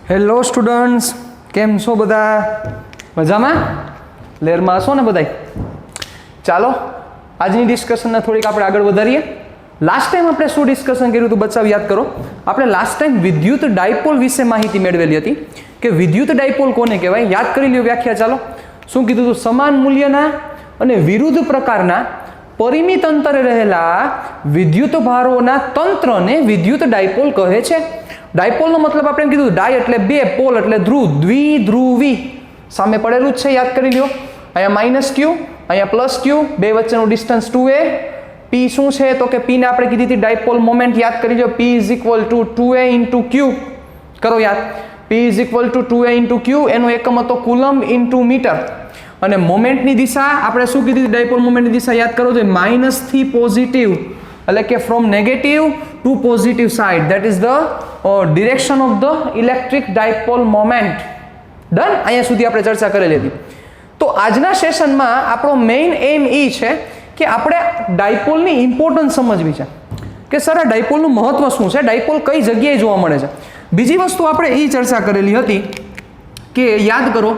Hello students, કેમ છો બધા? મજામાં? લેરમાં છો ને બધાય? ચાલો આજની ડિસ્કશનને થોડીક આપણે આગળ વધારીએ. લાસ્ટ ટાઈમ આપણે શું ડિસ્કશન કર્યું હતું બચ્ચાઓ યાદ કરો? આપણે લાસ્ટ ટાઈમ વિદ્યુત ડાયપોલ વિશે માહિતી મેળવેલી હતી કે વિદ્યુત ડાયપોલ કોને કહેવાય. યાદ કરી લ્યો વ્યાખ્યા. ચાલો શું કીધું હતું? સમાન મૂલ્યના અને વિરુદ્ધ પ્રકારના પરિમિત અંતરે રહેલા વિદ્યુત ભારોના તંત્રને વિદ્યુત ડાયપોલ કહે છે. ડાયપોલનો મતલબ આપણે એમ કીધું, ડાય એટલે બે, પોલ એટલે ધ્રુવ, દ્વિધ્રુવી સામે પડેલું જ છે. યાદ કરી લ્યો. અહીંયા માઇનસ ક્યુ, અહીંયા પ્લસ ક્યુ, બે વચ્ચેનું ડિસ્ટન્સ 2a. પી શું છે તો કે પી ને આપણે કીધી હતી ડાયપોલ મોમેન્ટ. યાદ કરી લો, P is equal to 2a into Q. કરો યાદ. P is equal to 2a into Q. એનો એકમ હતો કુલમ ઇન્ટુ મીટર. અને મોમેન્ટની દિશા આપણે શું કીધી હતી? ડાયપોલ મોમેન્ટની દિશા યાદ કરો તો માઇનસ થી પોઝિટિવ, એટલે કે from negative to positive side. That is the direction of the electric dipole moment. Done. અહીંયા સુધી આપણે ચર્ચા કરેલી હતી. તો આજના સેશનમાં આપણો મેઇન એમ એ છે કે આપણે ડાયપોલની ઇમ્પોર્ટન્સ સમજવી છે કે સર આ ડાયપોલનું મહત્વ શું છે, ડાયપોલ કઈ જગ્યાએ જોવા મળે છે. બીજી વસ્તુ આપણે એ ચર્ચા કરેલી હતી કે યાદ કરો,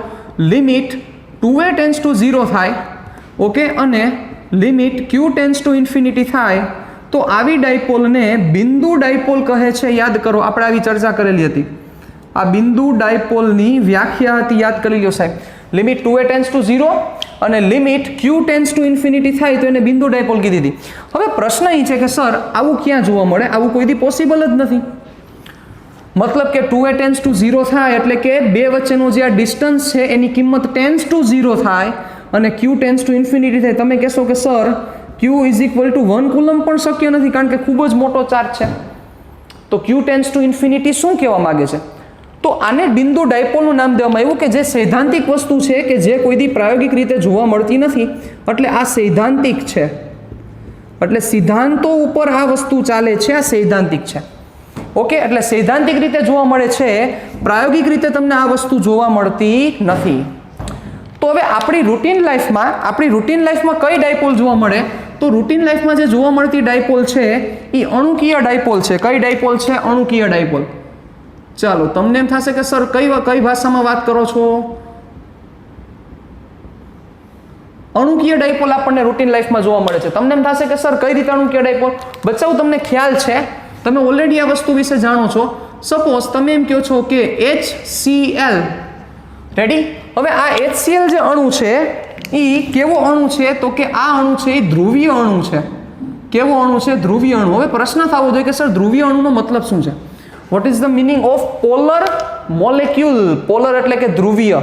લિમિટ 2a ટેન્સ ટુ 0 થાય, ઓકે, અને limit q tense two infinity થાય તો આવી ડાયપોલને બિંદુ ડાયપોલ કહે છે. યાદ કરો, આપણે આવી ચર્ચા કરેલી હતી. આ બિંદુ ડાયપોલની વ્યાખ્યા હતી. યાદ કરી લો સાહેબ. લિમિટ 2a ટેન્સ ટુ 0 અને limit q tense two infinity થાય તો એને બિંદુ ડાયપોલ કીધી હતી. હવે પ્રશ્ન એ છે કે સર આવું ક્યાં જોવા મળે? આવું કોઈ દી પોસિબલ જ નથી. મતલબ કે 2a ટેન્સ ટુ 0 થાય એટલે કે બે વચ્ચેનો જે આ ડિસ્ટન્સ છે એની કિંમત ટેન્સ ટુ 0 થાય અને q ટેન્સ ટુ ઇન્ફિનિટી થાય. તમે કહેશો કે sir q is equal two 1 coulomb પણ શક્ય નથી કારણ કે ખૂબ જ મોટો ચાર્જ છે. તો q ટેન્સ ટુ ઇન્ફિનિટી શું કહેવા માંગે છે? તો આને બિંદુ ડાયપોલનું નામ દેવામાં આવ્યું કે જે સૈદ્ધાંતિક વસ્તુ છે કે જે કોઈ દી પ્રાયોગિક રીતે જોવા મળતી નથી. એટલે આ સૈદ્ધાંતિક છે. એટલે સિદ્ધાંતો ઉપર આ વસ્તુ ચાલે છે. આ સૈદ્ધાંતિક છે. ઓકે, એટલે સૈદ્ધાંતિક રીતે જોવા મળે છે, પ્રાયોગિક રીતે તમને આ વસ્તુ જોવા મળતી નથી. તો હવે આપણી રૂટીન લાઈફમાં કઈ ડાયપોલ જોવા મળે? તો રૂટીન લાઈફમાં જે જોવા મળતી ડાયપોલ છે એ અણુકીય ડાયપોલ છે. કઈ ડાયપોલ છે? અણુકીય ડાયપોલ. ચાલો, તમને એમ થશે કે સર કઈ ભાષામાં વાત કરો છો? અણુકીય ડાયપોલ આપણને રૂટીન લાઈફમાં જોવા મળે છે. તમને એમ થશે કે સર કઈ રીતે અણુકીય ડાયપોલ? બચ્ચાઓ તમને ખ્યાલ છે, તમે ઓલરેડી આ વસ્તુ વિશે જાણો છો. સપોઝ તમે એમ કહો છો કે HCl, રેડી? હવે આ HCl જે અણુ છે એ કેવો અણુ છે તો કે આ અણુ છે એ ધ્રુવીય અણુ છે. કેવો અણુ છે? ધ્રુવીય અણુ. હવે પ્રશ્ન થવો જોઈએ કે સર ધ્રુવીય અણુનો મતલબ શું છે? What is the meaning of polar molecule? Polar એટલે કે ધ્રુવીય.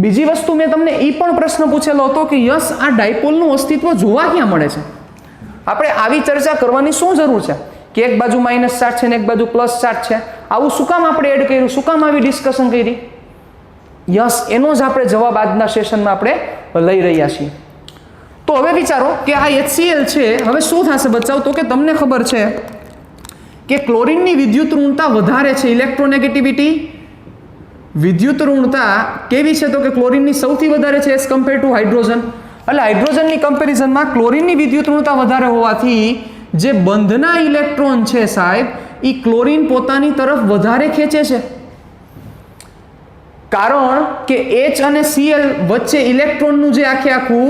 બીજી વસ્તુ મેં તમને એ પણ પ્રશ્ન પૂછેલો હતો કે યસ, આ ડાયપોલનું અસ્તિત્વ જોવા ક્યાં મળે છે? આપણે આવી ચર્ચા કરવાની શું જરૂર છે કે એક બાજુ માઇનસ ચાર્જ છે ને એક બાજુ પ્લસ ચાર્જ છે? આવું શું કામ આપણે એડ કર્યું? શું કામ આવી ડિસ્કશન કરી? યસ, એનો જ આપણે જવાબ આજના સેશનમાં આપણે લઈ રહ્યા છીએ. તો હવે વિચારો કે આ HCl છે. હવે શું થશે બચ્ચાઓ? તો કે તમને ખબર છે કે ક્લોરીનની વિદ્યુત ઋણતા વધારે છે. ઇલેક્ટ્રોનેગેટિવિટી વિદ્યુત ઋણતા કેવી છે? તો કે ક્લોરીનની સૌથી વધારે છે એઝ કમ્પેર ટુ હાઇડ્રોજન. એટલે હાઇડ્રોજનની કમ્પેરિઝનમાં ક્લોરીનની વિદ્યુત ઋણતા વધારે હોવાથી જે બંધના ઇલેક્ટ્રોન છે સાહેબ એ ક્લોરીન પોતાની તરફ વધારે ખેંચે છે. કારણ કે H અને Cl વચ્ચે ઇલેક્ટ્રોનનું જે આખું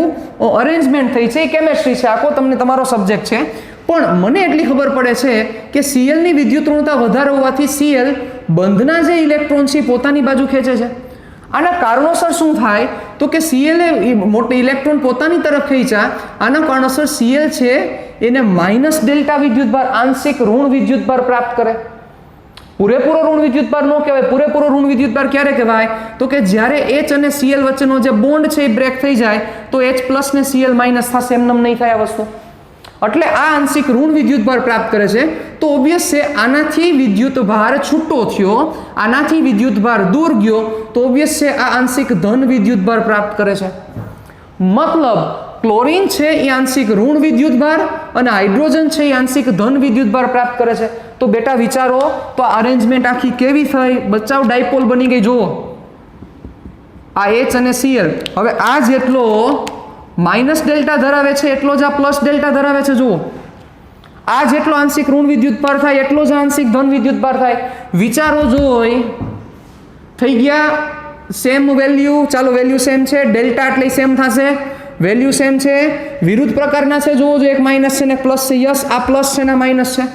અરેન્જમેન્ટ થઈ છે એ કેમેસ્ટ્રી છે. આખો તમને તમારો સબ્જેક્ટ છે. પણ મને એટલી ખબર પડે છે કે Cl ની વિદ્યુત ઋણતા વધારે હોવાથી Cl બંધના જે ઇલેક્ટ્રોન છે પોતાની બાજુ ખેંચે છે. આના કારણોસર શું થાય તો કે Cl એ મોટી ઇલેક્ટ્રોન પોતાની તરફ ખેંચ્યા. આના કારણોસર Cl છે એને માઇનસ ડેલ્ટા વિદ્યુતભાર, આંશિક ઋણ વિદ્યુતભાર પ્રાપ્ત કરે. પૂરેપૂરો ઋણ વિદ્યુતભાર ન કહેવાય. પૂરેપૂરો ઋણ વિદ્યુતભાર ક્યારે કહેવાય? તો કે જ્યારે H અને Cl વચ્ચેનો જે બોન્ડ છે એ બ્રેક થઈ જાય તો H પ્લસ ને Cl માઇનસ થશે. એમનેમ નહીં થાય આ વસ્તુ. એટલે આ આંશિક ઋણ વિદ્યુતભાર પ્રાપ્ત કરે છે. તો ઓબ્વિયસ છે આનાથી વિદ્યુતભાર છૂટો થયો, આનાથી વિદ્યુતભાર દૂર ગયો તો ઓબ્વિયસ છે આ આંશિક ધન વિદ્યુતભાર પ્રાપ્ત કરે છે. મતલબ ક્લોરીન છે એ આંશિક ઋણ વિદ્યુતભાર અને હાઇડ્રોજન છે એ આંશિક ધન વિદ્યુતભાર પ્રાપ્ત કરે છે. તો બેટા વિચારો તો આ અરેન્જમેન્ટ આખી કેવી થઈ? બચ્ચાઓ ડાયપોલ બની ગઈ. જુઓ આ H અને Cl. હવે આ જેટલો માઇનસ ડેલ્ટા ધરાવે છે એટલો જ આ પ્લસ ડેલ્ટા ધરાવે છે. જુઓ આ જેટલો આંશિક ઋણ વિદ્યુતભાર થાય એટલો જ આંશિક ધન વિદ્યુતભાર થાય. વિચારો જોઈ થઈ ગયા સેમ વેલ્યુ. ચાલો વેલ્યુ સેમ છે, ડેલ્ટા એટલે સેમ થશે, વેલ્યુ સેમ છે, વિરુદ્ધ પ્રકારના છે. જોવો જો એક માઇનસ છે ને એક પ્લસ છે. યસ આ પ્લસ છે ને માઇનસ છે.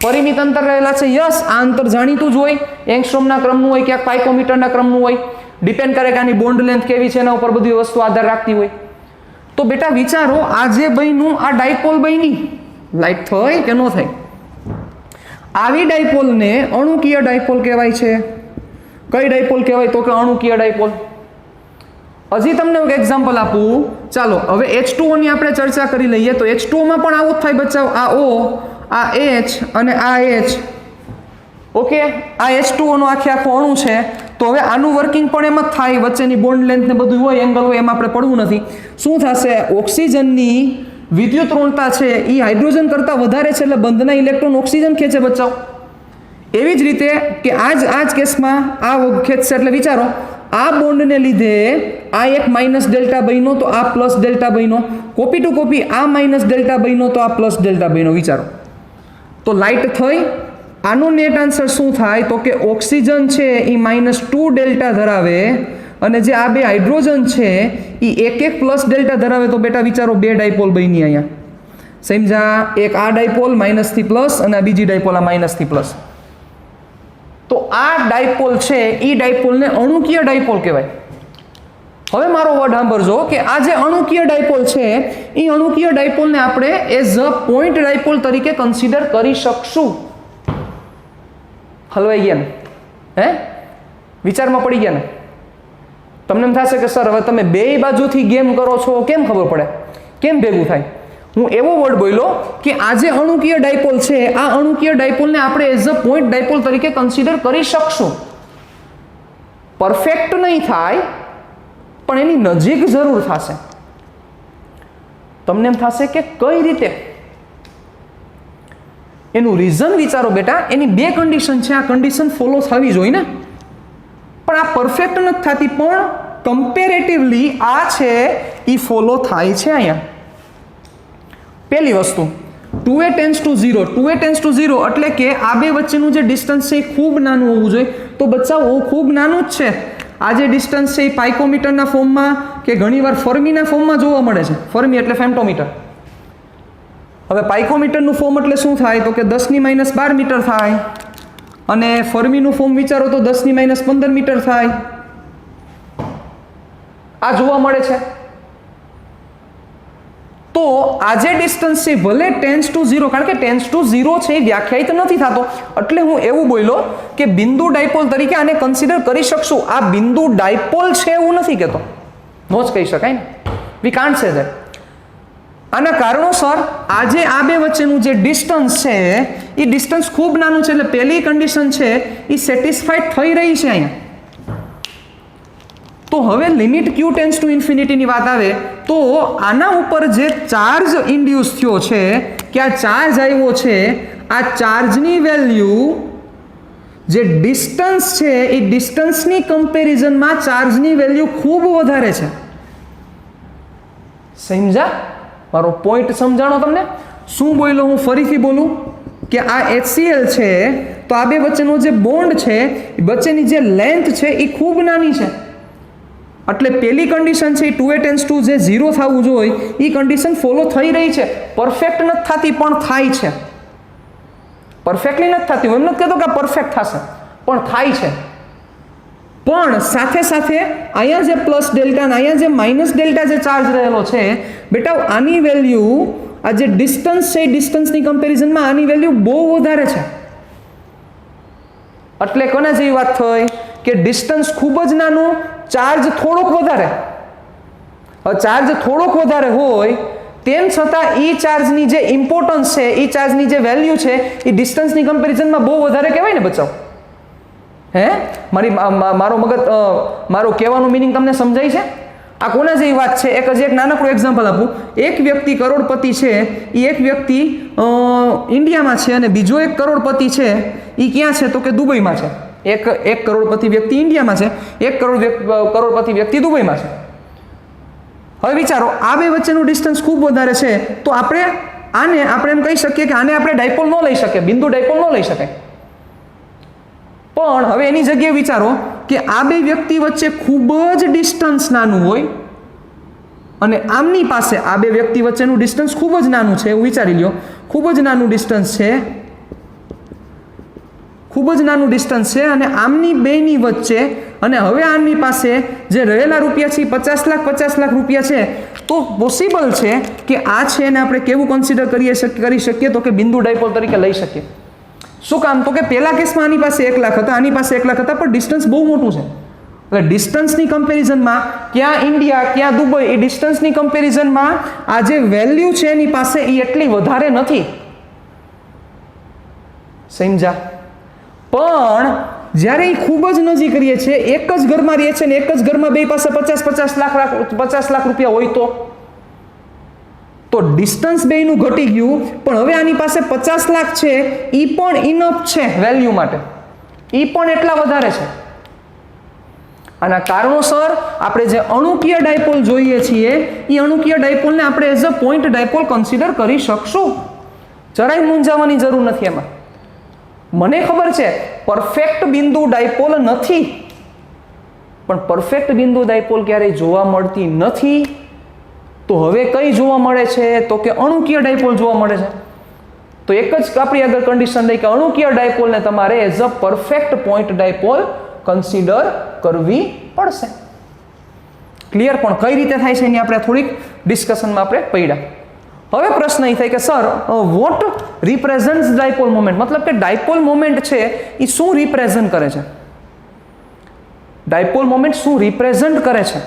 પરિમિત અંતર રહેલા છે. યસ આ અંતર જાણીતું જ હોય, એંગસ્ટ્રોમના ક્રમનું હોય, ક્યાંક પાઇકોમીટરના ક્રમનું હોય. ડિપેન્ડ કરે કે આની બોન્ડ લેન્થ કેવી છે એના ઉપર બધી વસ્તુ આધાર રાખતી હોય. તો બેટા વિચારો આ જે બન્યું આ ડાયપોલ બની, લાઈટ થઈ કે ન થઈ? આવી ડાયપોલને અણુકીય ડાયપોલ કહેવાય છે. કઈ ડાયપોલ કહેવાય? તો કે અણુકીય ડાયપોલ. હજી તમને એક એક્ઝામ્પલ આપું. ચાલો હવે H2O ની આપણે ચર્ચા કરી લઈએ. તો H2O માં પણ આવું જ થાય બચ્ચાઓ. આ O, આ H અને આ H. ઓકે, આ H2O નો આખો અણુ છે. તો હવે આનું વર્કિંગ પણ એમ જ થાય, વચ્ચેની બોન્ડ લેન્થ ને બધું હોય, એંગલ હોય, એમાં આપણે પડવું નથી. શું થશે? ઓક્સિજનની વિદ્યુત ઋણતા છે એ હાઇડ્રોજન કરતાં વધારે છે, એટલે બંધના ઇલેક્ટ્રોન ઓક્સિજન ખેંચે બચ્ચાઓ. એવી જ રીતે કે આ જ કેસમાં આ ખેંચશે. એટલે વિચારો આ બોન્ડને લીધે આ એક માઇનસ ડેલ્ટા બન્યો તો આ પ્લસ ડેલ્ટા બન્યો. કોપી ટુ કોપી આ માઇનસ ડેલ્ટા બન્યો તો આ પ્લસ ડેલ્ટા બન્યો. વિચારો તો લાઇટ થઈ. આનું નેટ આન્સર શું થાય? તો કે ઓક્સિજન છે એ -2 ડેલ્ટા ધરાવે અને જે આ બે હાઇડ્રોજન છે એ એક પ્લસ ડેલ્ટા ધરાવે. તો બેટા વિચારો બે ડાયપોલ બની અહીંયા. સમજા? એક આ ડાયપોલ માઇનસથી પ્લસ અને આ બીજી ડાયપોલ આ માઇનસથી પ્લસ. તો આ ડાયપોલ છે એ ડાયપોલને અણુકીય ડાયપોલ કહેવાય. હવે મારો વર્ડ સાંભળજો કે આ જે અણુકીય ડાયપોલ છે એ અણુકીય ડાયપોલને આપણે એઝ અ પોઈન્ટ ડાયપોલ તરીકે કન્સિડર કરી શકશું. હલવાઈ ગયા ને? હે? વિચારમાં પડી ગયા ને? તમને એમ થશે કે સર હવે તમે બે બાજુથી ગેમ કરો છો, કેમ ખબર પડે? કેમ ભેગું થાય? હું એવો વર્ડ બોલ્યો કે આ જે અણુકીય ડાયપોલ છે આ અણુકીય ડાયપોલને આપણે એઝ અ પોઈન્ટ ડાયપોલ તરીકે કન્સિડર કરી શકશું. પરફેક્ટ નહીં થાય પણ એની નજીક જરૂર થશે. તમને એમ થશે કે કઈ રીતે? એનું રીઝન વિચારો બેટા. એની બે કન્ડિશન છે, આ કન્ડિશન ફોલો થવી જોઈએ ને. પણ આ પરફેક્ટ નથી થતી, પણ કમ્પેરેટિવલી આ છે એ ફોલો થાય છે અહીંયા. પહેલી વસ્તુ 2a tends to 0. 2a tends to 0 એટલે કે આ બે વચ્ચેનું જે ડિસ્ટન્સ છે એ ખૂબ નાનું હોવું જોઈએ. તો બચ્ચાઓ ખૂબ નાનું જ છે. આ જે ડિસ્ટન્સ છે એ પાઇકોમીટરના ફોર્મમાં કે ઘણીવાર ફર્મીના ફોર્મમાં જોવા મળે છે. ફર્મી એટલે ફેમ્ટોમીટર. હવે પાઇકોમીટરનું ફોર્મ એટલે શું થાય? તો કે 10⁻12 મીટર થાય અને ફર્મીનું ફોર્મ વિચારો તો 10⁻15 મીટર થાય. આ જોવા મળે છે. તો આ જે ડિસ્ટન્સ છે ભલે ટેન્ડ્સ ટુ 0, કારણ કે ટેન્ડ્સ ટુ 0 છે એ વ્યાખ્યાયિત નથી થતો, એટલે હું એવું બોલ્યો કે બિંદુ ડાયપોલ તરીકે આને કન્સિડર કરી શકશું. આ બિંદુ ડાયપોલ છે એવું નથી કહેતો, નો જ કહી શકાય ને. We can't say that. આના કારણોસર આજે આ બે વચ્ચેનું જે ડિસ્ટન્સ છે એ ડિસ્ટન્સ ખૂબ નાનું છે. એટલે પહેલી કન્ડિશન છે એ સેટિસ્ફાઈડ થઈ રહી છે અહીંયા. તો હવે લિમિટ q ટેન્ડ્સ ટુ ઇન્ફિનિટીની વાત આવે તો આના ઉપર જે ચાર્જ ઇન્ડ્યુસ થયો છે કે આ ચાર્જ આવ્યો છે, આ ચાર્જની વેલ્યુ જે ડિસ્ટન્સ છે એ ડિસ્ટન્સની કમ્પેરિઝનમાં ચાર્જની વેલ્યુ ખૂબ વધારે છે. સમજા? મારો પોઈન્ટ સમજાણો તમને? શું બોલ્યો હું? ફરીથી બોલું કે આ HCl છે તો આ બે વચ્ચેનો જે બોન્ડ છે વચ્ચેની જે લેન્થ છે એ ખૂબ નાની છે. એટલે પહેલી કન્ડિશન છે 2a ટેન્ડ્સ ટુ જે 0 થવું જોઈએ એ કન્ડિશન ફોલો થઈ રહી છે. પરફેક્ટ નથી થતી પણ થાય છે. પરફેક્ટલી નથી થતી, હું એમ નથી કહેતો કે પરફેક્ટ થશે, પણ થાય છે. પણ સાથે સાથે અહીંયા જે પ્લસ ડેલ્ટા અને અહીંયા જે માઇનસ ડેલ્ટા જે ચાર્જ રહેલો છે બેટા, આની વેલ્યુ આ જે ડિસ્ટન્સ છે એ ડિસ્ટન્સની કમ્પેરિઝનમાં આની વેલ્યુ બહુ વધારે છે. એટલે કોના જેવી વાત થઈ કે ડિસ્ટન્સ ખૂબ જ નાનું, ચાર્જ થોડોક વધારે. હવે ચાર્જ થોડોક વધારે હોય તેમ છતાં એ ચાર્જની જે ઇમ્પોર્ટન્સ છે એ ચાર્જની જે વેલ્યુ છે એ ડિસ્ટન્સની કમ્પેરિઝનમાં બહુ વધારે કહેવાય ને બચ્ચાઓ. હે? મારો કહેવાનું મિનિંગ તમને સમજાય છે? આ કોના જેવી વાત છે? એક નાનકડું એક્ઝામ્પલ આપું. એક વ્યક્તિ કરોડપતિ છે, એ એક વ્યક્તિ ઇન્ડિયામાં છે અને બીજો એક કરોડપતિ છે એ ક્યાં છે? તો કે દુબઈમાં છે. એક કરોડપતિ વ્યક્તિ ઇન્ડિયામાં છે, એક કરોડપતિ વ્યક્તિ દુબઈમાં છે. હવે વિચારો આ બે વચ્ચેનું ડિસ્ટન્સ ખૂબ વધારે છે તો આપણે આને આપણે એમ કહી શકીએ કે આને આપણે ડાયપોલ ન લઈ શકીએ, બિંદુ ડાયપોલ ન લઈ શકાય. પણ હવે એની જગ્યાએ વિચારો કે આ બે વ્યક્તિ વચ્ચે ખૂબ જ ડિસ્ટન્સ નાનું હોય અને આમની પાસે આ બે વ્યક્તિ વચ્ચેનું ડિસ્ટન્સ ખૂબ જ નાનું છે, એવું વિચારી લ્યો. ખૂબ જ નાનું ડિસ્ટન્સ છે, ખૂબ જ નાનું ડિસ્ટન્સ છે અને આમની બેની વચ્ચે, અને હવે આમની પાસે જે રહેલા રૂપિયા છે 50 લાખ રૂપિયા છે, તો પોસિબલ છે કે આ છે એને આપણે કેવું કન્સિડર કરી શકીએ તો કે બિંદુ ડાયપોલ તરીકે લઈ શકીએ. શું કામ? તો કે પહેલા કેસમાં આની પાસે 1 લાખ હતા, આની પાસે 1 લાખ હતા, પણ ડિસ્ટન્સ બહુ મોટું છે. એટલે ડિસ્ટન્સની કમ્પેરિઝનમાં ક્યાં ઇન્ડિયા ક્યાં દુબઈ, એ ડિસ્ટન્સની કમ્પેરિઝનમાં આ જે વેલ્યુ છે એની પાસે એ એટલી વધારે નથી. સમજા? પણ જ્યારે એ ખૂબ જ નજીક રહીએ છે, એક જ ઘરમાં રહે છે ને એક જ ઘરમાં બે પાસે 50 લાખ રૂપિયા હોય તો ડિસ્ટન્સ બેયનું ઘટી ગયું, પણ હવે આની પાસે 50 લાખ છે, એ પણ ઇનફ છે વેલ્યુ માટે, એ પણ એટલા વધારે છે. આના કારણોસર આપણે જે અણુકીય ડાયપોલ જોઈએ છીએ એ અણુકીય ડાયપોલને આપણે as a point dipole consider કરી શકશું. જરાય મૂંઝાવાની જરૂર નથી એમાં. મને ખબર છે પરફેક્ટ બિંદુ ડાયપોલ નથી, પણ પરફેક્ટ બિંદુ ડાયપોલ ક્યારેય જોવા મળતી નથી. તો હવે કઈ જોવા મળે છે? તો કે અણુકીય ડાયપોલ જોવા મળે છે. તો એક જ આપણી આગળ કન્ડિશન રહી કે અણુકીય ડાયપોલને તમારે as a perfect point dipole consider કરવી પડશે. ક્લિયર? પણ કઈ રીતે થાય છે એની આપણે થોડીક ડિસ્કશનમાં આપણે પડ્યા. હવે પ્રશ્ન એ થાય કે સર વોટ રિપ્રેઝન્ટ્સ ડાયપોલ મોમેન્ટ, મતલબ કે ડાયપોલ મોમેન્ટ છે એ શું રિપ્રેઝન્ટ કરે છે? ડાયપોલ મોમેન્ટ શું રિપ્રેઝન્ટ કરે છે?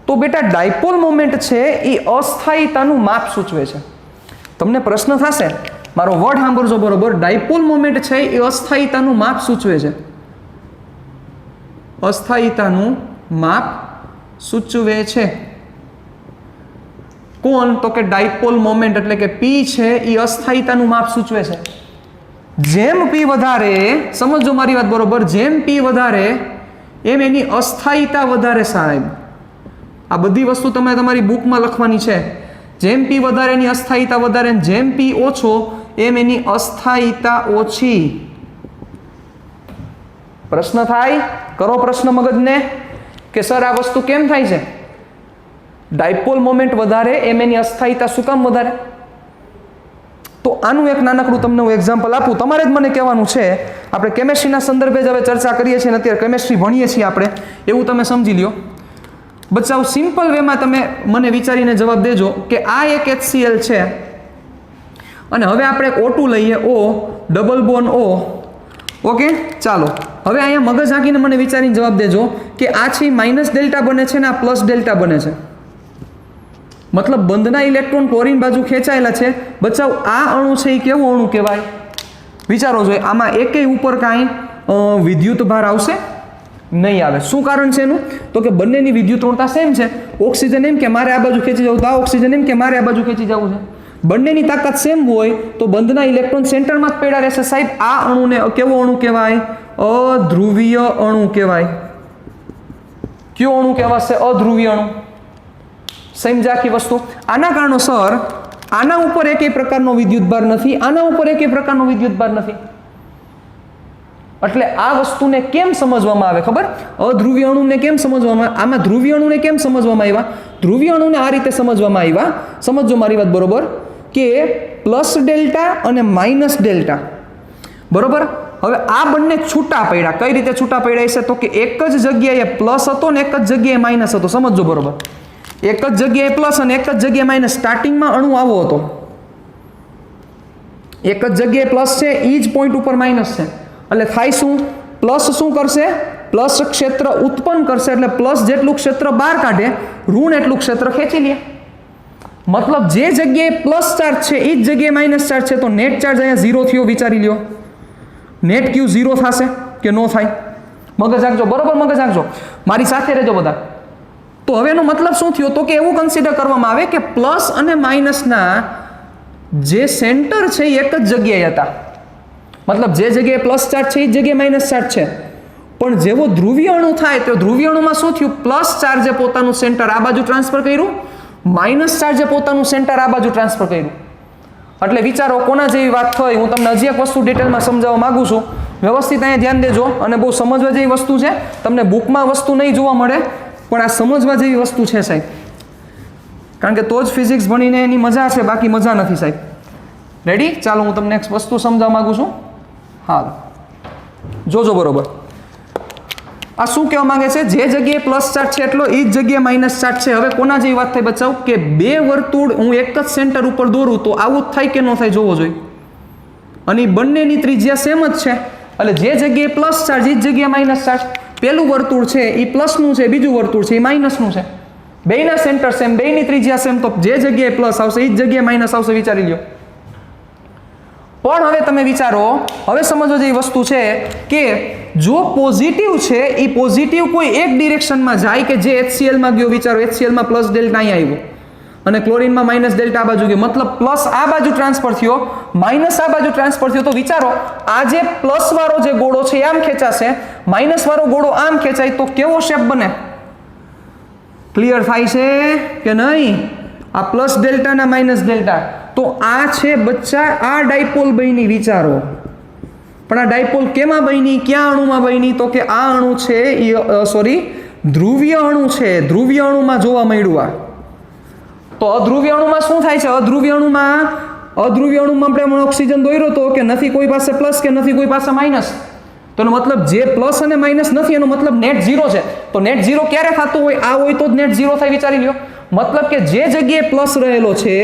તો બેટા ડાયપોલ મોમેન્ટ છે એ અસ્થાયીતાનું માપ સૂચવે છે. તમને પ્રશ્ન થશે, મારો વર્ડ સાંભળજો બરોબર. ડાયપોલ મોમેન્ટ છે એ અસ્થાયીતાનું માપ સૂચવે છે. અસ્થાયીતાનું માપ સૂચવે છે. કોણ? તો કે ડાયપોલ મોમેન્ટ એટલે કે P છે એ અસ્થાયીતાનું માપ સૂચવે છે. જેમ P વધારે, સમજો મારી વાત બરોબર, જેમ P વધારે એમ એની અસ્થાયીતા વધારે સાહેબ. આ બધી વસ્તુ તમે તમારી બુકમાં લખવાની છે. જેમ P વધારે એની અસ્થાયીતા વધારે, જેમ P ઓછો એમ એની અસ્થાયીતા ઓછી. પ્રશ્ન થાય, કરો પ્રશ્ન મગજને કે સર આ વસ્તુ કેમ થાય છે? ડાયપોલ મોમેન્ટ વધારે એમ એની અસ્થાયીતા શું કામ વધારે? તો આનું એક નાનકડું તમને હું એક્ઝામ્પલ આપું. તમારે જ મને કહેવાનું છે. આપણે કેમેસ્ટ્રીના સંદર્ભે જ હવે ચર્ચા કરીએ છીએ, અત્યારે કેમેસ્ટ્રી ભણીએ છીએ આપણે, એવું તમે સમજી લ્યો. બચ્ચાઓ સિમ્પલ વેમાં તમે મને વિચારીને જવાબ દેજો કે આ એક HCl છે અને હવે આપણે O2 લઈએ, O double bond O. Okay, ચાલો હવે અહીંયા મગજ આંકીને મને વિચારીને જવાબ દેજો કે આ છે માઇનસ ડેલ્ટા બને છે ને આ પ્લસ ડેલ્ટા બને છે. મતલબ બંધના ઇલેક્ટ્રોન ક્લોરીન બાજુ ખેંચાયેલા છે. બચાવ આ અણુ છે એ કેવું અણુ કહેવાય? વિચારો જોઈએ. આમાં એકેય ઉપર કાંઈ વિદ્યુત ભાર આવશે નહીં આવે. શું કારણ છે એનું? તો કે બંનેની વિદ્યુતઋણતા સેમ છે. ઓક્સિજન એમ કે મારે આ બાજુ ખેંચી જવું, તો આ ઓક્સિજન એમ કે મારે આ બાજુ ખેંચી જવું છે. બંનેની તાકાત સેમ હોય તો બંધના ઇલેક્ટ્રોન સેન્ટરમાં જ પડ્યા રહેશે. સાહેબ આ અણુને કેવો અણુ કહેવાય? અધ્રુવીય અણુ કહેવાય. કયો અણુ કહેવાશે? અધ્રુવીય અણુ. સમજા આખી વસ્તુ. આના કારણોસર આના ઉપર એકેય પ્રકારનો વિદ્યુતભાર નથી, આના ઉપર એકેય પ્રકારનો વિદ્યુતભાર નથી. એટલે આ વસ્તુને કેમ સમજવામાં આવે ખબર? અધ્રુવીય અણુને કેમ સમજવામાં? આમાં ધ્રુવીય અણુને કેમ સમજવામાં આવ્યા? ધ્રુવીય અણુને આ રીતે સમજવામાં આવ્યા. સમજો મારી વાત બરોબર કે પ્લસ ડેલ્ટા અને માઇનસ ડેલ્ટા બરોબર. હવે આ બંને છૂટા પડ્યા. કઈ રીતે છૂટા પડ્યા છે? તો કે એક જ જગ્યાએ પ્લસ હતો ને એક જ જગ્યાએ માઇનસ હતો. સમજો બરોબર. એક જ જગ્યાએ પ્લસ અને એક જ જગ્યાએ માઇનસ. સ્ટાર્ટિંગમાં અણુ આવો હતો, એક જ જગ્યાએ પ્લસ છે, એ જ પોઈન્ટ ઉપર માઇનસ છે. એટલે થાય શું? પ્લસ શું કરશે? પ્લસ ક્ષેત્ર ઉત્પન્ન કરશે, એટલે પ્લસ જેટલું ક્ષેત્ર બહાર કાઢે, ઋણ એટલું ક્ષેત્ર ખેંચી લે. મતલબ જે જગ્યાએ પ્લસ ચાર્જ છે એ જ જગ્યાએ માઇનસ ચાર્જ છે, તો નેટ ચાર્જ અહીંયા 0 થયો. વિચારી લ્યો નેટ ક્યુ 0 થશે કે નો થાય? મગજ રાખજો બરોબર, મગજ રાખજો, મારી સાથે રહેજો બધા. તો હવે એનો મતલબ શું થયો? તો કે એવું કન્સિડર કરવામાં આવે કે પ્લસ અને માઇનસના જે સેન્ટર છે એ એક જ જગ્યાએ હતા. મતલબ જે જગ્યાએ પ્લસ ચાર્જ છે એ જ જગ્યાએ માઇનસ ચાર્જ છે. પણ જેવો ધ્રુવીય અણુ થાય તો ધ્રુવીય અણુમાં શું થયું? પ્લસ ચાર્જે પોતાનું સેન્ટર આ બાજુ ટ્રાન્સફર કર્યું, માઇનસ ચાર્જે પોતાનું સેન્ટર આ બાજુ ટ્રાન્સફર કર્યું. એટલે વિચારો કોના જેવી વાત થઈ. હું તમને હજી એક વસ્તુ ડિટેલમાં સમજાવવા માંગુ છું. વ્યવસ્થિત અહીંયા ધ્યાન દેજો અને બહુ સમજવા જેવી વસ્તુ છે. તમને બુકમાં વસ્તુ નહીં જોવા મળે પણ આ સમજવા જેવી વસ્તુ છે સાહેબ. કારણ કે તો જ ફિઝિક્સ ભણીને એની મજા છે, બાકી મજા નથી સાહેબ. રેડી? ચાલો હું તમને એક વસ્તુ સમજાવવા માંગુ છું. હા, જોજો બરોબર. આ શું કહેવા માંગે છે? જે જગ્યાએ પ્લસ ચાર્જ છે એટલો એ જ જગ્યાએ માઇનસ ચાર્જ છે. હવે કોના જેવી વાત થઈ બચાવ કે બે વર્તુળ હું એક જ સેન્ટર ઉપર દોરું તો આવું જ થાય કે ન થાય જોવો જોઈએ. અને બંનેની ત્રિજ્યા સેમ જ છે. એટલે જે જગ્યાએ પ્લસ ચાર્જ એ જ જગ્યાએ માઇનસ ચાર્જ. પેલું વર્તુળ છે એ પ્લસનું છે, બીજું વર્તુળ છે એ માઇનસનું છે. બેયના સેન્ટર સેમ, બેયની ત્રિજ્યા સેમ, તો જે જગ્યાએ પ્લસ આવશે એ જ જગ્યાએ માઇનસ આવશે. વિચારી લ્યો. પણ હવે તમે વિચારો, હવે સમજો જેવી વસ્તુ છે કે જો પોઝિટિવ છે એ પોઝિટિવ કોઈ એક ડિરેક્શનમાં જાય કે જે HCl માં ગયો. વિચારો HCl માં પ્લસ ડેલ્ટા અહીંયા આવ્યો અને ક્લોરીનમાં માઇનસ ડેલ્ટા આ બાજુ ગયો. મતલબ પ્લસ આ બાજુ ટ્રાન્સફર થયો, માઇનસ આ બાજુ ટ્રાન્સફર થયો. તો વિચારો આ જે પ્લસ વાળો જે ગોળો છે એ આમ ખેંચાશે, માઇનસ વાળો ગોળો આમ ખેંચાય તો કેવો શેપ બને? ક્લિયર થાય છે કે નહીં? આ પ્લસ ડેલ્ટા ના માઇનસ ડેલ્ટા. તો આ છે બચ્ચા આ ડાયપોલ બની. વિચારો પણ આ ડાયપોલ કેમાં બની, ક્યાં અણુમાં બની? તો કે આ અણુ છે ધ્રુવીય અણુ છે. ધ્રુવીય અણુમાં જોવા મળ્યું. આ તો અધ્રુવીય અણુમાં શું થાય છે? અધ્રુવીય અણુમાં આપણે ઓક્સિજન દોર્યો તો કે નથી કોઈ પાસે પ્લસ કે નથી કોઈ પાસે માઇનસ. તો એનો મતલબ જે પ્લસ અને માઇનસ નથી એનો મતલબ નેટ ઝીરો છે. તો નેટ ઝીરો ક્યારે થતું હોય? આ હોય તો જ નેટ ઝીરો થાય. વિચારી લ્યો. મતલબ કે જે જગ્યાએ પ્લસ રહેલો છે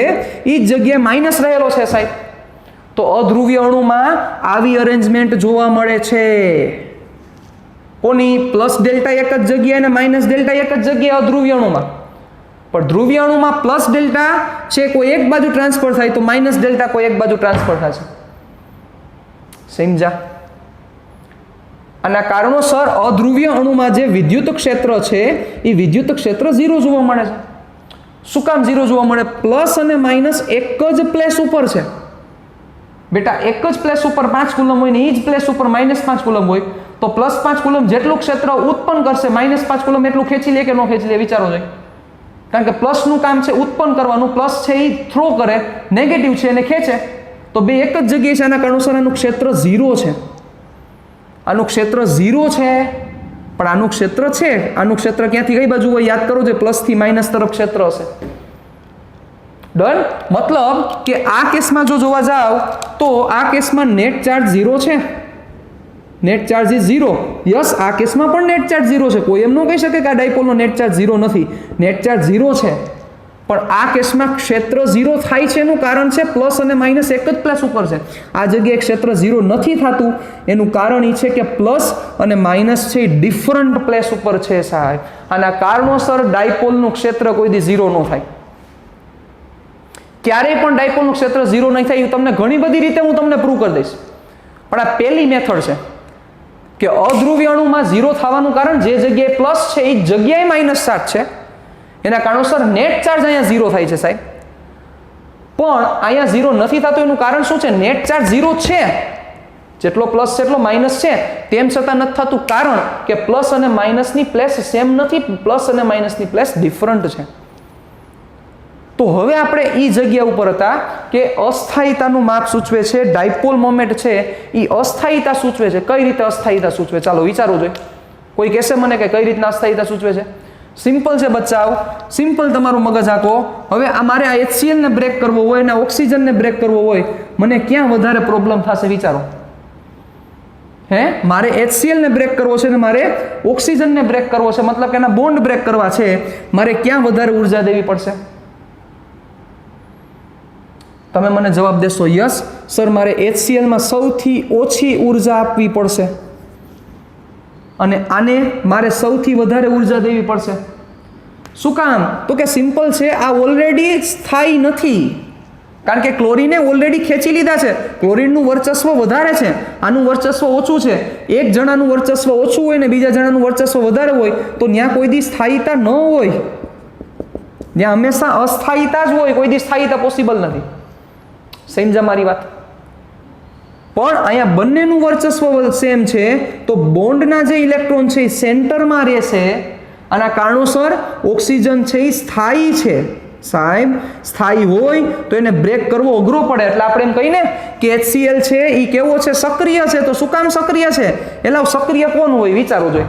એ જ જગ્યાએ માઇનસ રહેલો છે સાહેબ. તો અધ્રુવીય અણુમાં આવી અરેન્જમેન્ટ જોવા મળે છે. કોની? પ્લસ ડેલ્ટા એક જ જગ્યાએ અને માઇનસ ડેલ્ટા એક જ જગ્યાએ અધ્રુવીય અણુમાં. પણ ધ્રુવીય અણુમાં પ્લસ ડેલ્ટા છે કોઈ એક બાજુ ટ્રાન્સફર થાય તો માઇનસ ડેલ્ટા કોઈ એક બાજુ ટ્રાન્સફર થાય છે. સમજા? આના કારણોસર અધ્રુવીય અણુમાં જે વિદ્યુત ક્ષેત્ર છે એ વિદ્યુત ક્ષેત્ર ઝીરો જોવા મળે છે. શું કામ ઝીરો જોવા મળે? પ્લસ અને માઇનસ એક જ પ્લેસ ઉપર છે બેટા. એક જ પ્લેસ ઉપર 5 કુલમ હોય ને એ જ પ્લેસ ઉપર -5 કુલમ હોય તો +5 કુલમ જેટલું ક્ષેત્ર ઉત્પન્ન કરશે -5 કુલમ એટલું ખેંચી લે કે ન ખેંચી લે? વિચારો જોઈએ. કારણ કે પ્લસનું કામ છે ઉત્પન્ન કરવાનું, પ્લસ છે એ થ્રો કરે, નેગેટિવ છે એને ખેંચે. તો બે એક જ જગ્યાએ છે. આના કારણોસર આનું ક્ષેત્ર ઝીરો છે. આનું ક્ષેત્ર ઝીરો છે. પણ આનું ક્ષેત્ર છે, આનું ક્ષેત્ર ક્યાંથી કઈ બાજુ હોય? યાદ કરો જે પ્લસ થી માઇનસ તરફ ક્ષેત્ર હશે. ડન? મતલબ કે આ કેસમાં જો જોવા જાવ તો આ કેસમાં નેટ ચાર્જ ઝીરો છે. Net charge is zero. Yes, આ કેસમાં પણ નેટ ચાર્જ ઝીરો છે. કોઈ એમ ન કહી શકે કે આ ડાયપોલનો નેટ ચાર્જ ઝીરો નથી. નેટ ચાર્જ ઝીરો છે. પણ આ કેસમાં ક્ષેત્ર ઝીરો થાય છે એનું કારણ છે પ્લસ અને માઇનસ એક જ પ્લેસ ઉપર છે. આ જગ્યાએ ક્ષેત્ર ઝીરો નથી થતું એનું કારણ એ છે કે પ્લસ અને માઇનસ છે એ ડિફરન્ટ પ્લેસ ઉપર છે સાહેબ. આના કારણોસર ડાયપોલનું ક્ષેત્ર કોઈ દી ઝીરો ન થાય. ક્યારેય પણ ડાયપોલનું ક્ષેત્ર ઝીરો નહીં થાય. તમને ઘણી બધી રીતે હું તમને પ્રૂવ કરી દઈશ. પણ આ પહેલી મેથડ છે કે અધ્રુવીય અણુમાં ઝીરો થવાનું કારણ જે જગ્યાએ પ્લસ છે એ જગ્યાએ માઇનસ ચાર્જ છે. એના કારણોસર નેટ ચાર્જ અહીંયા ઝીરો થાય છે સાહેબ. પણ અહીંયા ઝીરો નથી થતો એનું કારણ શું છે? નેટ ચાર્જ ઝીરો છે. જેટલો પ્લસ છે એટલો માઇનસ છે. તેમ છતાં નથી થતું કારણ કે પ્લસ અને માઇનસની પ્લેસ સેમ નથી. પ્લસ અને માઇનસની પ્લેસ ડિફરન્ટ છે. તો હવે આપણે એ જગ્યા ઉપર હતા કે અસ્થાયીતાનું માપ સૂચવે છે. ડાયપોલ મોમેન્ટ છે એ અસ્થાયીતા સૂચવે છે. કઈ રીતે અસ્થાયીતા સૂચવે? ચાલો વિચારવું જોઈએ. કોઈ કહેશે મને કે કઈ રીતના અસ્થાયીતા સૂચવે છે? સિમ્પલ છે બચ્ચાઓ, સિમ્પલ તમારું મગજ આંકો. હવે આ મારે આ HCl ને બ્રેક કરવો હોય ને ઓક્સિજનને બ્રેક કરવો હોય, મને ક્યાં વધારે પ્રોબ્લેમ થશે? વિચારો. મારે HCl ને બ્રેક કરવો છે ને મારે ઓક્સિજનને બ્રેક કરવો છે. મતલબ કે એના બોન્ડ બ્રેક કરવા છે. મારે ક્યાં વધારે ઉર્જા દેવી પડશે? તમે મને જવાબ દેશો યસ સર મારે HCl માં સૌથી ઓછી ઉર્જા આપવી પડશે અને આને મારે સૌથી વધારે ઉર્જા દેવી પડશે. શું કામ? તો કે સિમ્પલ છે, આ ઓલરેડી સ્થાયી નથી. કારણ કે ક્લોરીને ઓલરેડી ખેંચી લીધા છે. ક્લોરીનનું વર્ચસ્વ વધારે છે, આનું વર્ચસ્વ ઓછું છે. એક જણાનું વર્ચસ્વ ઓછું હોય ને બીજા જણાનું વર્ચસ્વ વધારે હોય તો ત્યાં કોઈ દી સ્થાયીતા ન હોય. ત્યાં હંમેશા અસ્થાયીતા જ હોય. કોઈ દી સ્થાયીતા પોસિબલ નથી. સમજા મારી વાત? પણ અહીંયા બંનેનું વર્ચસ્વ સેમ છે તો બોન્ડના જે ઇલેક્ટ્રોન છે એ સેન્ટરમાં રહેશે. આના કારણોસર ઓક્સિજન છે એ સ્થાયી છે. સાહેબ સ્થાયી હોય તો એને બ્રેક કરવો અઘરો પડે, એટલે આપણે એમ કહીને કે HCl છે એ કેવો છે? સક્રિય છે. તો શું કામ સક્રિય છે? એટલે સક્રિય કોણ હોય વિચારવું જોઈએ.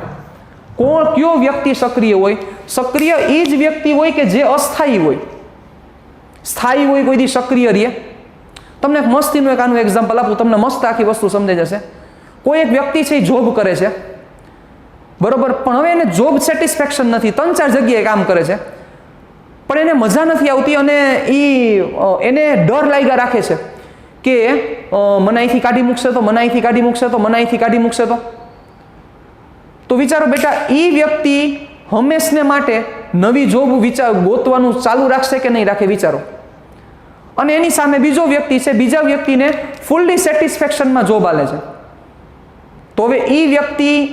કયો વ્યક્તિ સક્રિય હોય? સક્રિય એ જ વ્યક્તિ હોય કે જે અસ્થાયી હોય. સ્થાયી હોય કોઈ દી સક્રિય રહે? તમને એક મસ્તીનું એક આનું એક્ઝામ્પલ આપું, તમને મસ્ત આખી વસ્તુ સમજાઈ જશે. કોઈ એક વ્યક્તિ છે એ જોબ કરે છે, બરોબર, પણ હવે એને જોબ સેટિસ્ફેક્શન નથી, 3-4 જગ્યાએ કામ કરે છે, પણ એને મજા નથી આવતી અને એને ડર લાગ્યા રાખે છે કે મને અહીંથી કાઢી મૂકશે તો, મને અહીંથી કાઢી મૂકશે તો, મને અહીંથી કાઢી મૂકશે તો વિચારો બેટા, એ વ્યક્તિ હંમેશને માટે નવી જોબ ગોતવાનું ચાલુ રાખશે કે નહીં રાખે? વિચારો. અને એની સામે બીજો વ્યક્તિ છે, બીજા વ્યક્તિને ફૂલ્લી સેટિસ્ફેક્શનમાં જોબ આલે છે. તો હવે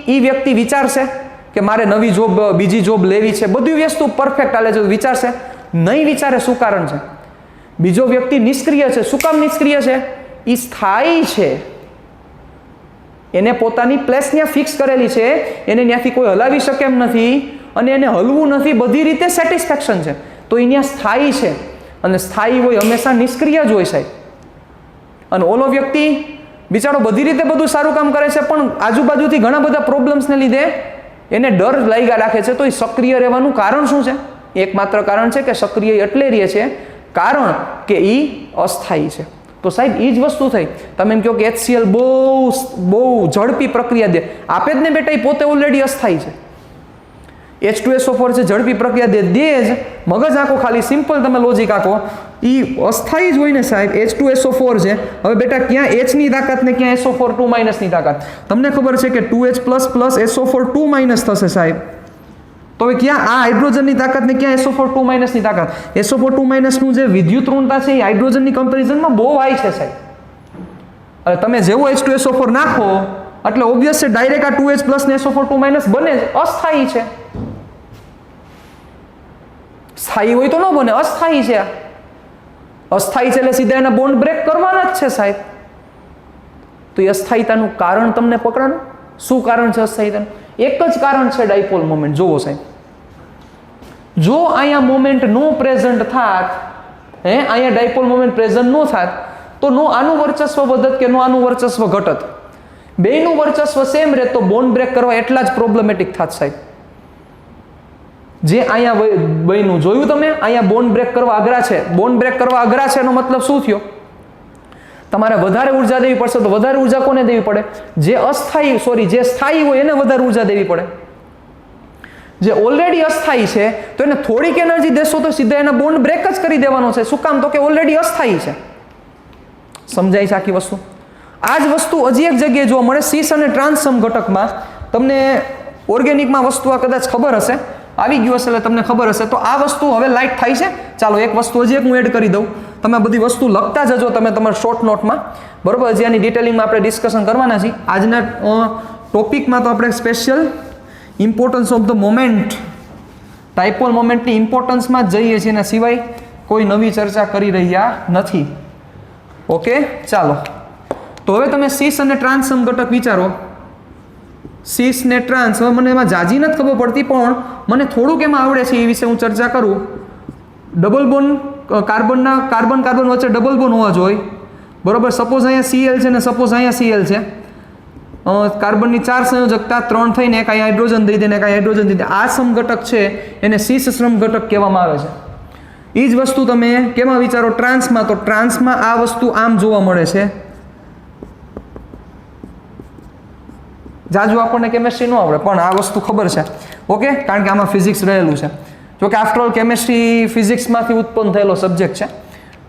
એ વ્યક્તિ વિચારશે કે મારે નવી જોબ, બીજી જોબ લેવી છે, બધી વસ્તુ પરફેક્ટ હાલે છે, વિચારશે? નહીં વિચારે. શું કારણ છે? બીજો વ્યક્તિ નિષ્ક્રિય છે. શું કામ નિષ્ક્રિય છે? એ સ્થાયી છે. એને પોતાની પ્લેસ ત્યાં ફિક્સ કરેલી છે, એને ત્યાંથી કોઈ હલાવી શકે એમ નથી અને એને હલવું નથી, બધી રીતે સેટિસ્ફેક્શન છે, તો એ ત્યાં સ્થાયી છે. અને સ્થાયી હોય હંમેશા નિષ્ક્રિય જ હોય સાહેબ. અને ઓલો વ્યક્તિ બિચારો બધી રીતે બધું સારું કામ કરે છે, પણ આજુબાજુથી ઘણા બધા પ્રોબ્લેમ્સને લીધે એને ડર લાગ્યા રાખે છે. તો એ સક્રિય રહેવાનું કારણ શું છે? એકમાત્ર કારણ છે કે સક્રિય એટલે રહે છે કારણ કે એ અસ્થાયી છે. તો સાહેબ એ જ વસ્તુ થઈ. તમે એમ કહો કે HCl બહુ ઝડપી પ્રક્રિયા દે, આપે જ ને બેટા, એ પોતે ઓલરેડી અસ્થાયી છે. H2SO4 છે, ઝડપી પ્રક્રિયા દે જ. મગજ આંખો, ખાલી સિમ્પલ તમે લોજિક આંખો, એ અસ્થાયી જ હોય ને સાહેબ. H2SO4 છે, હવે બેટા ક્યાં H ની તાકાત ને ક્યાં SO4 2- ની તાકાત? તમને ખબર છે કે 2H++ SO4 2- થશે સાહેબ. તો હવે ક્યાં આ હાઇડ્રોજનની તાકાત ને ક્યાં SO4 2- ની તાકાત? SO4 2- નું જે વિદ્યુત ઋણતા છે એ હાઇડ્રોજનની કમ્પેરિઝનમાં બહુ હાઈ છે સાહેબ. હવે તમે જેવો H2SO4 નાખો એટલે ઓબ્વિયસ છે ડાયરેક્ટ આ 2H+ ને SO4 2- બને જ. અસ્થાયી છે. સ્થાયી હોય તો ન બને, અસ્થાયી છે. અસ્થાયી છે એટલે સીધા એના બોન્ડ બ્રેક કરવાના જ છે સાહેબ. તો એ અસ્થાયીતાનું કારણ તમને પકડાનું. શું કારણ છે અસ્થાયીતાનું? એક જ કારણ છે, ડાયપોલ મોમેન્ટ. જોવો સાહેબ, જો અહીંયા મોમેન્ટ નો પ્રેઝન્ટ થાત, અહીંયા ડાયપોલ મોમેન્ટ પ્રેઝન્ટ નો થાત, તો નો આનું વર્ચસ્વ વધત કે નો આનું વર્ચસ્વ ઘટત? બેયનું વર્ચસ્વ સેમ રહે તો બોન્ડ બ્રેક કરવા એટલા જ પ્રોબ્લેમેટિક થાત સાહેબ. જે અહીંયા બન્યું જોયું તમે, અહીંયા બોન્ડ બ્રેક કરવા અઘરા છે. બોન્ડ બ્રેક કરવા અઘરા છે એનો મતલબ શું થયો? તમારે વધારે ઉર્જા દેવી પડશે. તો વધારે ઉર્જા કોને દેવી પડે? જે સ્થાયી હોય એને વધારે ઉર્જા દેવી પડે. જે ઓલરેડી અસ્થાયી છે તો એને થોડીક એનર્જી દેશો તો સીધા એના બોન્ડ બ્રેક જ કરી દેવાનો છે. શું કામ? તો કે ઓલરેડી અસ્થાયી છે. સમજાય છે આખી વસ્તુ? આ જ વસ્તુ હજી એક જગ્યાએ જોવા મળે, સીસ અને ટ્રાન્સમ ઘટકમાં. તમને ઓર્ગેનિકમાં વસ્તુ આ કદાચ ખબર હશે, આવી ગયું હશે એટલે તમને ખબર હશે. તો આ વસ્તુ હવે લાઇટ થાય છે. ચાલો એક વસ્તુ હજી એક હું એડ કરી દઉં. તમે બધી વસ્તુ લખતા જજો તમે તમારા શોર્ટ નોટમાં, બરોબર? હજી આની ડિટેલિંગમાં આપણે ડિસ્કશન કરવાના છીએ. આજના ટોપિકમાં તો આપણે special importance of the moment, dipole મોમેન્ટની ઇમ્પોર્ટન્સમાં જ જઈએ છીએ, એના સિવાય કોઈ નવી ચર્ચા કરી રહ્યા નથી. ઓકે, ચાલો. તો હવે તમે સીસ અને ટ્રાન્સમ ઘટક વિચારો. સીસ ને ટ્રાન્સ, હવે મને એમાં જાજી નથી ખબર પડતી, પણ મને થોડુંક એમાં આવડે છે, એ વિશે હું ચર્ચા કરું. ડબલ બોન્ડ, કાર્બન વચ્ચે ડબલ બોન્ડ હોવા જોઈએ, બરોબર? સપોઝ અહીંયા Cl છે ને સપોઝ અહીંયા Cl છે. કાર્બનની 4 સંયોજકતા 3 થઈને એક અહીંયા હાઇડ્રોજન દઈ દે ને એક અહીંયા હાઇડ્રોજન દઈ દે. આ સમઘટક છે એને સીસ શ્રમ ઘટક કહેવામાં આવે છે. એ જ વસ્તુ તમે કેમાં વિચારો? ટ્રાન્સમાં. તો ટ્રાન્સમાં આ વસ્તુ આમ જોવા મળે છે. જાજુ આપણને કેમેસ્ટ્રી ન આવડે પણ આ વસ્તુ ખબર છે, ઓકે? કારણ કે આમાં ફિઝિક્સ રહેલું છે. જોકે આફ્ટર ઓલ કેમેસ્ટ્રી ફિઝિક્સમાંથી ઉત્પન્ન થયેલો સબ્જેક્ટ છે,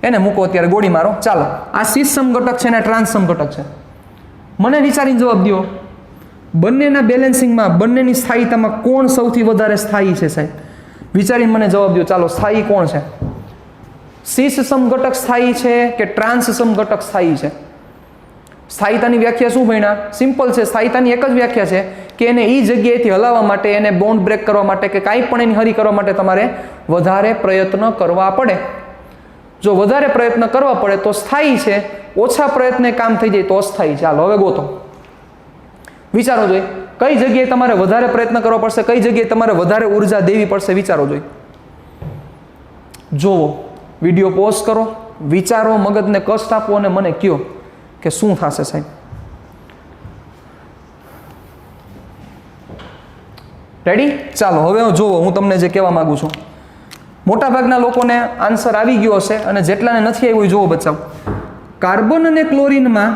એને મૂકો અત્યારે, ગોળી મારો. ચાલો, આ સીસ સમઘટક છે ને ટ્રાન્સ સમઘટક છે. મને વિચારીને જવાબ દો, બંનેના બેલેન્સિંગમાં, બંનેની સ્થાયીતામાં કોણ સૌથી વધારે સ્થાયી છે સાહેબ? વિચારીને મને જવાબ દો. ચાલો, સ્થાયી કોણ છે? સીસ સમઘટક સ્થાયી છે કે ટ્રાન્સ સમઘટક સ્થાયી છે? સ્થાયીતાની વ્યાખ્યા શું ભણ્યા? સિમ્પલ છે. સ્થાયીતાની એક જ વ્યાખ્યા છે કે એને એ જગ્યાએથી હલાવવા માટે, એને બોન્ડ બ્રેક કરવા માટે કે કાંઈ પણ એની હરી કરવા માટે તમારે વધારે પ્રયત્ન કરવા પડે. જો વધારે પ્રયત્ન કરવા પડે તો સ્થાયી છે, ઓછા પ્રયત્ને કામ થઈ જાય તો અસ્થાયી. ચાલો હવે ગોતો, વિચારો જોઈએ કઈ જગ્યાએ તમારે વધારે પ્રયત્ન કરવો પડશે, કઈ જગ્યાએ તમારે વધારે ઉર્જા દેવી પડશે, વિચારો જોઈએ. જોવો, વિડીયો પોઝ કરો, વિચારો, મગજને કષ્ટ આપો અને મને કહો કે શું થશે સાહેબ. રેડી? ચાલો હવે જોવો હું તમને જે કહેવા માંગુ છું. મોટાભાગના લોકોને આન્સર આવી ગયો હશે અને જેટલાને નથી આવ્યું જોવો બચાવ. કાર્બન અને ક્લોરીનમાં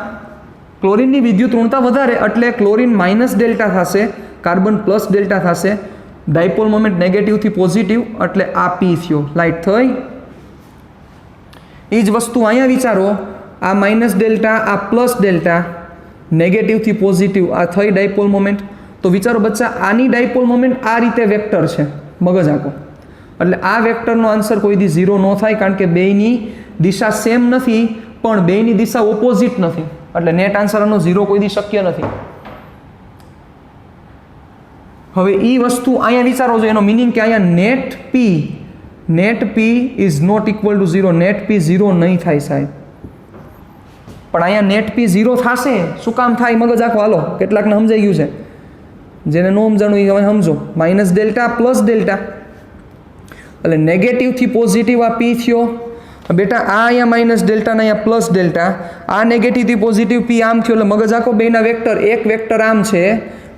ક્લોરીનની વિદ્યુત ઋણતા વધારે એટલે ક્લોરીન માઇનસ ડેલ્ટા થશે, કાર્બન પ્લસ ડેલ્ટા થશે. ડાયપોલ મોમેન્ટ નેગેટિવથી પોઝિટિવ એટલે આ પી થયો, લાઇટ થઈ. એ જ વસ્તુ અહીંયા વિચારો, આ માઇનસ ડેલ્ટા, આ પ્લસ ડેલ્ટા, નેગેટિવથી પોઝિટિવ આ થઈ ડાયપોલ મોમેન્ટ. તો વિચારો બચ્ચા, આની ડાયપોલ મોમેન્ટ આ રીતે વેક્ટર છે, મગજ આંકો. એટલે આ વેક્ટરનો આન્સર કોઈ દી 0 ન થાય, કારણ કે બેયની દિશા સેમ નથી પણ બેયની દિશા ઓપોઝિટ નથી, એટલે નેટ આન્સર આનો 0 કોઈ દી શક્ય નથી. હવે એ વસ્તુ અહીંયા વિચારો છો, એનો મિનિંગ કે અહીંયા net P is not equal to 0. Net P 0 નહીં થાય સાહેબ. પણ અહીંયા નેટ પી 0 થશે. શું કામ થાય? મગજ આખો હાલો, કેટલાકને સમજાઈ ગયું છે, જેને નો સમજાણું એ હવે સમજો. માઇનસ ડેલ્ટા પ્લસ ડેલ્ટા એટલે નેગેટિવથી પોઝિટિવ આ પી થયો. બેટા આ અહીંયા માઇનસ ડેલ્ટા ને અહીંયા પ્લસ ડેલ્ટા, આ નેગેટિવથી પોઝિટિવ પી આમ થયો. એટલે મગજ આખો બેના વેક્ટર, એક વેક્ટર આમ છે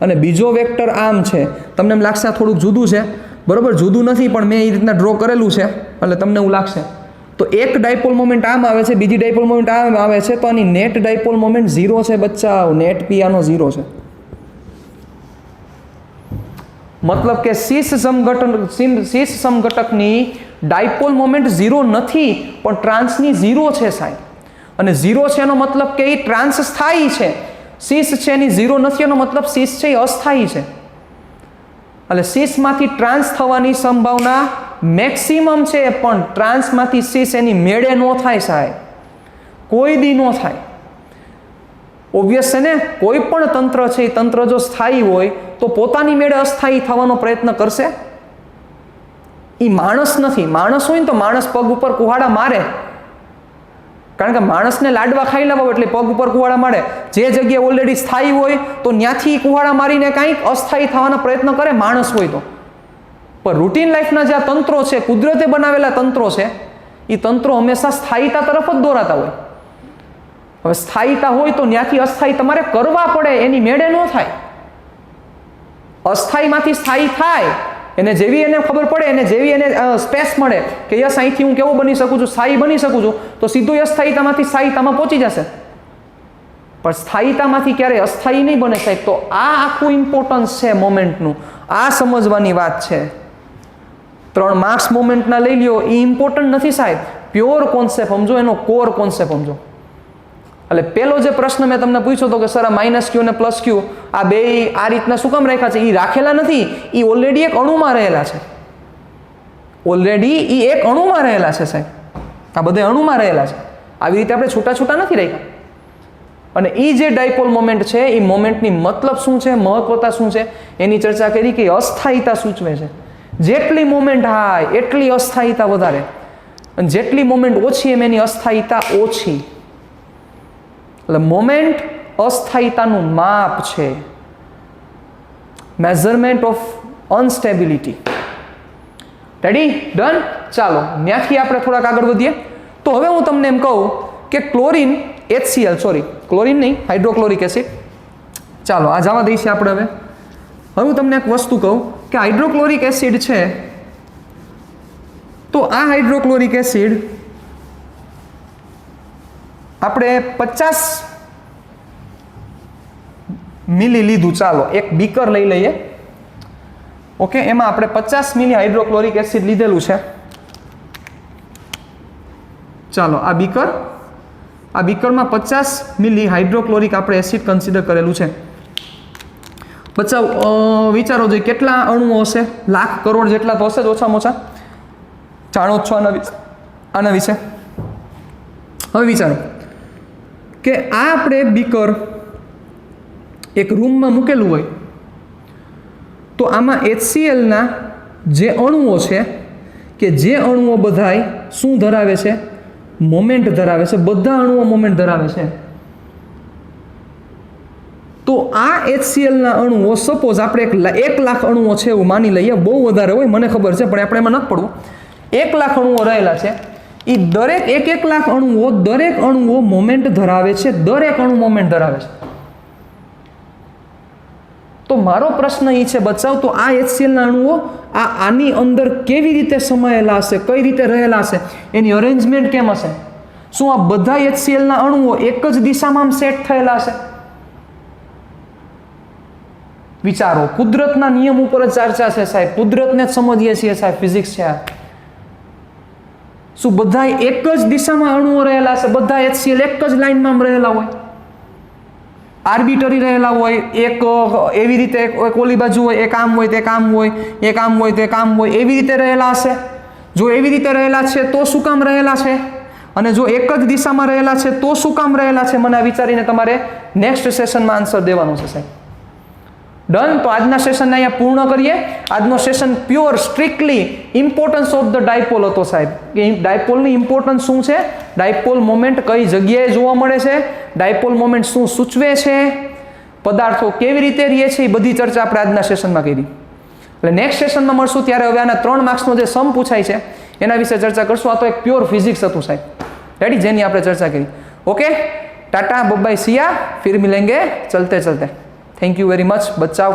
અને બીજો વેક્ટર આમ છે. તમને એમ લાગશે આ થોડુંક જુદું છે, બરોબર? જુદું નથી, પણ મેં એ રીતના ડ્રો કરેલું છે એટલે તમને એવું લાગશે. તો એક ડાયપોલ મોમેન્ટ આમ આવે છે, બીજી ડાયપોલ મોમેન્ટ આમ આવે છે, તો આની નેટ ડાયપોલ મોમેન્ટ 0 છે બચ્ચા. નેટ પી આનો 0 છે. મતલબ કે સીસ સમઘટકની ડાયપોલ મોમેન્ટ 0 નથી પણ ટ્રાન્સની 0 છે સાહેબ. અને 0 છે એનો મતલબ કે એ ટ્રાન્સ સ્થાયી છે. સીસ છે એની 0 નથી એનો મતલબ સીસ છે એ અસ્થાયી છે. એટલે સીસમાંથી ટ્રાન્સ થવાની સંભાવના મેક્સિમમ છે, પણ ટ્રાન્સમાંથી સીસ એની મેળે ન થાય સાહેબ, કોઈ દી ન થાય. ઓબ્વિયસ છે ને, કોઈ પણ તંત્ર છે એ તંત્ર જો સ્થાયી હોય તો પોતાની મેળે અસ્થાયી થવાનો પ્રયત્ન કરશે. એ માણસ નથી. માણસ હોય ને તો માણસ પગ ઉપર કુહાડા મારે, કારણ કે માણસને લાડવા ખાઈ લેવા એટલે પગ ઉપર કુહાડા મારે. જે જગ્યાએ ઓલરેડી સ્થાયી હોય તો ત્યાંથી કુહાડા મારીને કાંઈક અસ્થાયી થવાના પ્રયત્ન કરે માણસ હોય તો. પણ રૂટીન લાઈફના જે તંત્રો છે, કુદરતે બનાવેલા તંત્રો છે, એ તંત્રો હંમેશા સ્થાયીતા તરફ જ દોરાતા હોય. હવે સ્થાયીતા હોય તો ત્યાંથી અસ્થાયી તમારે કરવા પડે, એની મેળે ન થાય. અસ્થાયીમાંથી સ્થાયી થાય, એને જેવી એને ખબર પડે, એને જેવી એને સ્પેસ મળે કે યસ અહીંથી હું કેવો બની શકું છું, સ્થાયી બની શકું છું, તો સીધું અસ્થાયીતામાંથી સ્થાયીતામાં પહોંચી જશે. પણ સ્થાયીતામાંથી ક્યારે અસ્થાયી નહીં બને સાહેબ. તો આ આખું ઇમ્પોર્ટન્સ છે મોમેન્ટનું, આ સમજવાની વાત છે. 3 માર્ક્સ મોમેન્ટના લઈ લ્યો, એ ઇમ્પોર્ટન્ટ નથી સાહેબ. પ્યોર કોન્સેપ્ટ સમજો, એનો કોર કોન્સેપ્ટ સમજો. એટલે પેલો જે પ્રશ્ન મેં તમને પૂછ્યો હતો કે સર આ માઇનસ ક્યુ અને પ્લસ ક્યુ આ બે આ રીતના શું કામ રાખ્યા છે, એ રાખેલા નથી, એ ઓલરેડી એક અણુમાં રહેલા છે. ઓલરેડી એ એક અણુમાં રહેલા છે સાહેબ. આ બધે અણુમાં રહેલા છે. આવી રીતે આપણે છૂટા છૂટા નથી રાખ્યા. અને એ જે ડાયપોલ મોમેન્ટ છે એ મોમેન્ટની મતલબ શું છે, મહત્વતા શું છે, એની ચર્ચા કરી કે અસ્થાયીતા સૂચવે છે. જેટલી મોમેન્ટ હાઈ એટલી અસ્થાયીતા વધારે, અને જેટલી મોમેન્ટ ઓછી એમ એની અસ્થાયીતા ઓછી. એટલે મોમેન્ટ અસ્થાયીતાનું માપ છે, મેઝરમેન્ટ ઓફ અનસ્ટેબિલિટી. રેડી? ડન? ચાલો ત્યાંથી આપણે થોડાક આગળ વધીએ. તો હવે હું તમને એમ કહું કે ક્લોરીન HCl, સોરી ક્લોરીન નહીં, હાઇડ્રોક્લોરિક એસિડ. ચાલો આ જવા દઈશું આપણે. હવે હું તમને એક વસ્તુ કહું કે હાઇડ્રોક્લોરિક એસિડ છે, તો આ હાઇડ્રોક્લોરિક એસિડ આપણે 50 મિલી લીધું. ચાલો એક બીકર લઈ લઈએ. ઓકે, એમાં આપણે 50 મિલી હાઇડ્રોક્લોરિક એસિડ લીધેલું છે. ચાલો આ બીકરમાં 50 મિલી હાઇડ્રોક્લોરિક આપણે એસિડ કન્સિડર કરેલું છે. બચાવ વિચારો જોઈએ કેટલા અણુઓ હશે, લાખ કરોડ જેટલા તો હશે જ ઓછામાં ઓછા. જાણો છો આના વિશે. હવે વિચારો કે આ આપણે બીકર એક રૂમમાં મૂકેલું હોય તો આમાં HClના જે અણુઓ છે કે જે અણુઓ બધાય શું ધરાવે છે, મોમેન્ટ ધરાવે છે. બધા અણુઓ મોમેન્ટ ધરાવે છે. તો આ HClના અણુઓ સપોઝ આપણે 1 લાખ અણુઓ છે એવું માની લઈએ, બહુ વધારે હોય મને ખબર છે પણ આપણે એમાં નથી પડવું. 1 લાખ અણુઓ રહેલા છે, એ દરેક 1 લાખ અણુઓ, દરેક અણુઓ મોમેન્ટ ધરાવે છે, દરેક અણુ મોમેન્ટ ધરાવે છે. તો મારો પ્રશ્ન એ છે બચાવ, તો આ HCl ના અણુઓ આની અંદર કેવી રીતે સમાયેલા હશે, કઈ રીતે રહેલા હશે, એની અરેન્જમેન્ટ કેમ હશે? શું આ બધા HCl ના અણુઓ એક જ દિશામાં સેટ થયેલા હશે? વિચારો, કુદરતના નિયમ ઉપર જ ચર્ચા છે સાહેબ, કુદરતને જ સમજીએ છીએ સાહેબ, ફિઝિક્સ છે. શું બધા એક જ દિશામાં અણુઓ રહેલા હશે? બધા HCl એક જ લાઈનમાં રહેલા હોય, આર્બિટરી રહેલા હોય, એક એવી રીતે એક ઓલી બાજુ હોય, એક આમ હોય તે કામ હોય, એક આમ હોય તે કામ હોય, એવી રીતે રહેલા હશે? જો એવી રીતે રહેલા છે તો શું કામ રહેલા છે? અને જો એક જ દિશામાં રહેલા છે તો શું કામ રહેલા છે? મને આ વિચારીને તમારે નેક્સ્ટ સેશનમાં આન્સર દેવાનો છે સાહેબ. ડન. તો આજના સેશનને અહીંયા પૂર્ણ કરીએ. આજનો session pure strictly importance of the dipole હતો સાહેબ, કે ડાયપોલની ઇમ્પોર્ટન્સ શું છે, ડાયપોલ મોમેન્ટ કઈ જગ્યાએ જોવા મળે છે, ડાયપોલ મોમેન્ટ શું સૂચવે છે, પદાર્થો કેવી રીતે રહે છે, એ બધી ચર્ચા આપણે આજના સેશનમાં કરી. એટલે નેક્સ્ટ સેશનમાં મળશું ત્યારે હવે આના 3 માર્ક્સનો જે સમ પૂછાય છે એના વિશે ચર્ચા કરશું. આ તો એક પ્યોર ફિઝિક્સ હતું સાહેબ, રેડી, જેની આપણે ચર્ચા કરી. ઓકે, ટાટા, બાય, સિયા, ફિર મિલેંગે ચલતે ચલતે. Thank you very much. બચાવ.